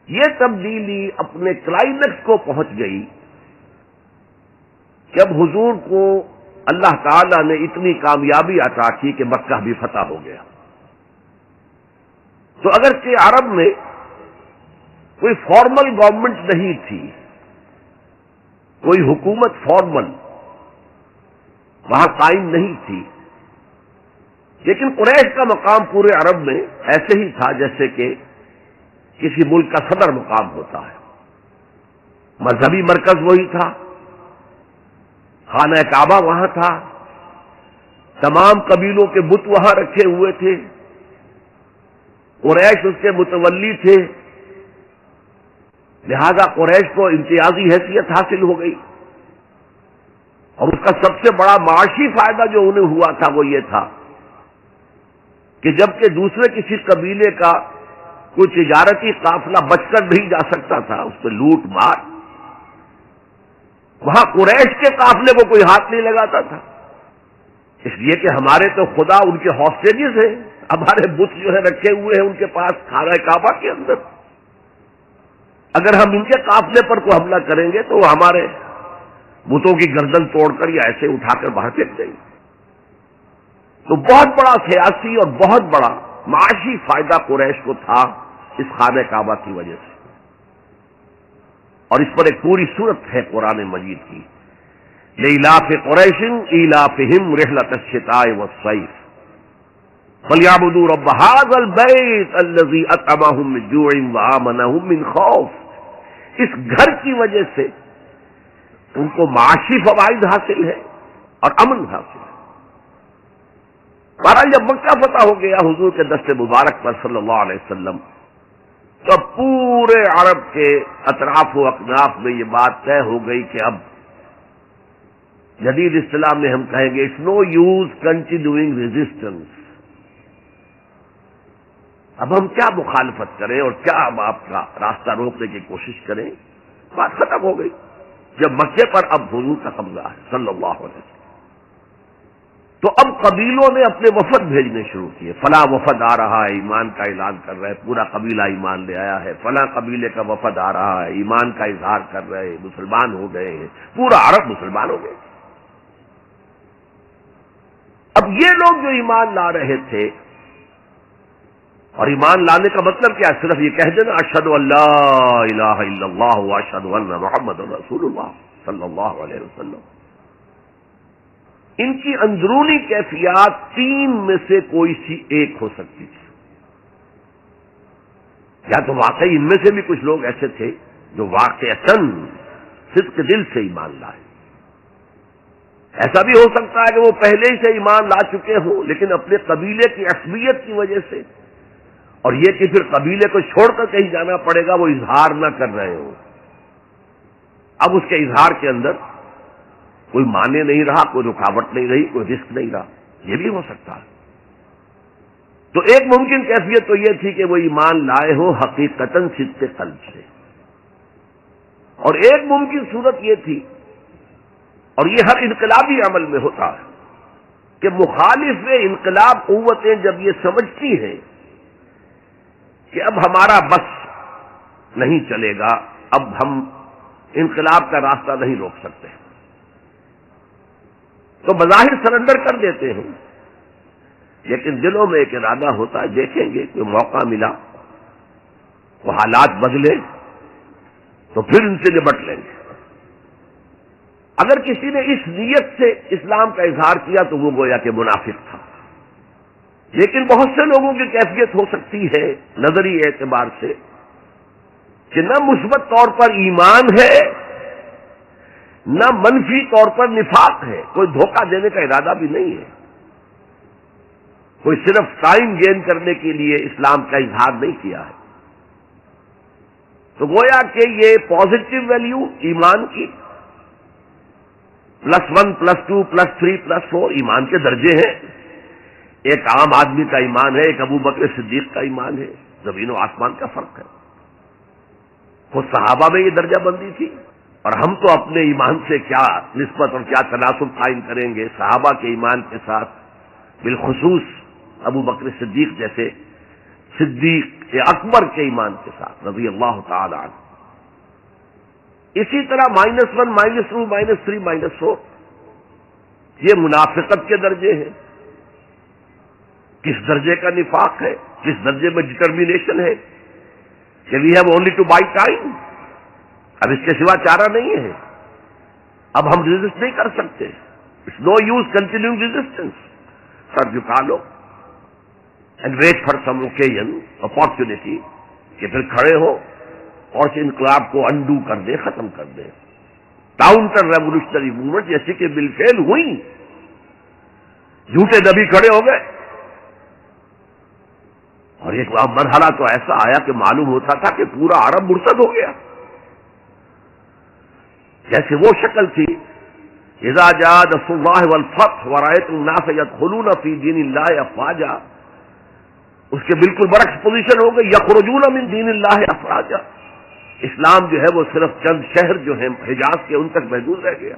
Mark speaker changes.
Speaker 1: یہ تبدیلی اپنے کلائمیکس کو پہنچ گئی کہ اب حضور کو اللہ تعالی نے اتنی کامیابی عطا کی کہ مکہ بھی فتح ہو گیا. تو اگرچہ عرب میں کوئی فارمل گورنمنٹ نہیں تھی، کوئی حکومت فارمل وہاں قائم نہیں تھی، لیکن قریش کا مقام پورے عرب میں ایسے ہی تھا جیسے کہ کسی ملک کا صدر مقام ہوتا ہے. مذہبی مرکز وہی تھا، خانہ کعبہ وہاں تھا، تمام قبیلوں کے بت وہاں رکھے ہوئے تھے، قریش اس کے متولی تھے، لہذا قریش کو امتیازی حیثیت حاصل ہو گئی. اور اس کا سب سے بڑا معاشی فائدہ جو انہیں ہوا تھا وہ یہ تھا کہ جبکہ دوسرے کسی قبیلے کا کوئی تجارتی قافلہ بچ کر نہیں جا سکتا تھا، اس پہ لوٹ مار، وہاں قریش کے قافلے کو کوئی ہاتھ نہیں لگاتا تھا، اس لیے کہ ہمارے تو خدا ان کے ہاسٹیجز ہیں، ہمارے بت جو ہے رکھے ہوئے ہیں ان کے پاس خانہ کعبہ کے اندر. اگر ہم ان کے قافلے پر کوئی حملہ کریں گے تو وہ ہمارے بتوں کی گردن توڑ کر یا ایسے اٹھا کر باہر پھینک دیں گے. تو بہت بڑا سیاسی اور بہت بڑا معاشی فائدہ قریش کو تھا اس خانہ کعبہ کی وجہ سے. اور اس پر ایک پوری صورت ہے قرآن مجید کی، لإِيلَافِ قُرَيْشٍ إِيلَافِهِمْ رِحْلَةَ الشِّتَاءِ وَالصَّيْفِ فَلْيَعْبُدُوا رَبَّ هَٰذَا الْبَيْتِ الَّذِي أَطْعَمَهُم مِّن جُوعٍ وَآمَنَهُم مِّن خَوْفٍ. اس گھر کی وجہ سے ان کو معاشی فوائد حاصل ہے اور امن حاصل ہے. بہرحال جب مکہ فتح ہو گیا حضور کے دست مبارک پر صلی اللہ علیہ وسلم، تو پورے عرب کے اطراف و اکناف میں یہ بات طے ہو گئی کہ اب جدید اصطلاح میں ہم کہیں گے it's no use continuing resistance. اب ہم کیا مخالفت کریں اور کیا اب آپ کا راستہ روکنے کی کوشش کریں. بات ختم ہو گئی جب مکے پر اب حضور کا قبضہ ہے صلی اللہ علیہ وسلم. تو اب قبیلوں نے اپنے وفد بھیجنے شروع کیے. فلاں وفد آ رہا ہے، ایمان کا اعلان کر رہے، پورا قبیلہ ایمان لے آیا ہے. فلاں قبیلے کا وفد آ رہا ہے، ایمان کا اظہار کر رہے، مسلمان ہو گئے ہیں، پورا عرب مسلمان ہو گئے. اب یہ لوگ جو ایمان لا رہے تھے، اور ایمان لانے کا مطلب کیا؟ صرف یہ کہہ دینا اشہد ان لا الہ الا اللہ واشہد ان محمد رسول اللہ صلی اللہ علیہ وسلم. ان کی اندرونی کیفیات تین میں سے کوئی سی ایک ہو سکتی تھی. یا تو واقعی ان میں سے بھی کچھ لوگ ایسے تھے جو واقعتاً صدق دل سے ایمان لائے. ایسا بھی ہو سکتا ہے کہ وہ پہلے ہی سے ایمان لا چکے ہوں لیکن اپنے قبیلے کی عصبیت کی وجہ سے، اور یہ کہ پھر قبیلے کو چھوڑ کر کہیں جانا پڑے گا، وہ اظہار نہ کر رہے ہوں. اب اس کے اظہار کے اندر کوئی معنی نہیں رہا، کوئی رکاوٹ نہیں رہی، کوئی رسک نہیں رہا. یہ بھی ہو سکتا ہے. تو ایک ممکن کیفیت تو یہ تھی کہ وہ ایمان لائے ہو حقیقتاً صدق قلب سے، اور ایک ممکن صورت یہ تھی، اور یہ ہر انقلابی عمل میں ہوتا ہے، کہ مخالف انقلاب قوتیں جب یہ سمجھتی ہیں کہ اب ہمارا بس نہیں چلے گا، اب ہم انقلاب کا راستہ نہیں روک سکتے، تو بظاہر سرنڈر کر دیتے ہیں. لیکن دلوں میں ایک ارادہ ہوتا ہے، دیکھیں گے کوئی موقع ملا، وہ حالات بدلے تو پھر ان سے نبٹ لیں گے. اگر کسی نے اس نیت سے اسلام کا اظہار کیا تو وہ گویا کہ منافق تھا. لیکن بہت سے لوگوں کی کیفیت ہو سکتی ہے نظری اعتبار سے کہ نہ مثبت طور پر ایمان ہے نہ منفی طور پر نفاق ہے، کوئی دھوکہ دینے کا ارادہ بھی نہیں ہے، کوئی صرف ٹائم گین کرنے کے لیے اسلام کا اظہار نہیں کیا ہے. تو گویا کہ یہ پازیٹو ویلیو ایمان کی +1 +2 +3 +4 ایمان کے درجے ہیں. ایک عام آدمی کا ایمان ہے، ایک ابو بکر صدیق کا ایمان ہے، زمین و آسمان کا فرق ہے. خود صحابہ میں یہ درجہ بندی تھی، اور ہم تو اپنے ایمان سے کیا نسبت اور کیا تناسب قائم کریں گے صحابہ کے ایمان کے ساتھ، بالخصوص ابو بکر صدیق جیسے صدیق اکبر کے ایمان کے ساتھ رضی اللہ تعالی عنہ. اسی طرح -1 -2 -3 -4 یہ منافقت کے درجے ہیں. کس درجے کا نفاق ہے، کس درجے میں ڈٹرمینیشن ہے کہ we have only to buy time, اب اس کے سوا چارہ نہیں ہے، اب ہم ریزسٹ نہیں کر سکتے. It's no use continue resistance, سر جھکا لو and wait for some occasion opportunity کہ پھر کھڑے ہو اور اس انقلاب کو انڈو کر دے، ختم کر دے. کاؤنٹر ریولیوشنری موومنٹ جیسے کہ بالفعل ہوئی، جھوٹے نبی کھڑے ہو گئے، اور ایک مرحلہ تو ایسا آیا کہ معلوم ہوتا تھا کہ پورا عرب مرتد ہو گیا. جیسے وہ شکل تھی اذا جاء نصر اللہ والفتح ورأيت الناس يدخلون في دین اللہ افواجا، اس کے بالکل برعکس پوزیشن ہو گئی یخرجون من دین اللہ افواجا. اسلام جو ہے وہ صرف چند شہر جو ہیں حجاز کے ان تک محدود رہ گیا.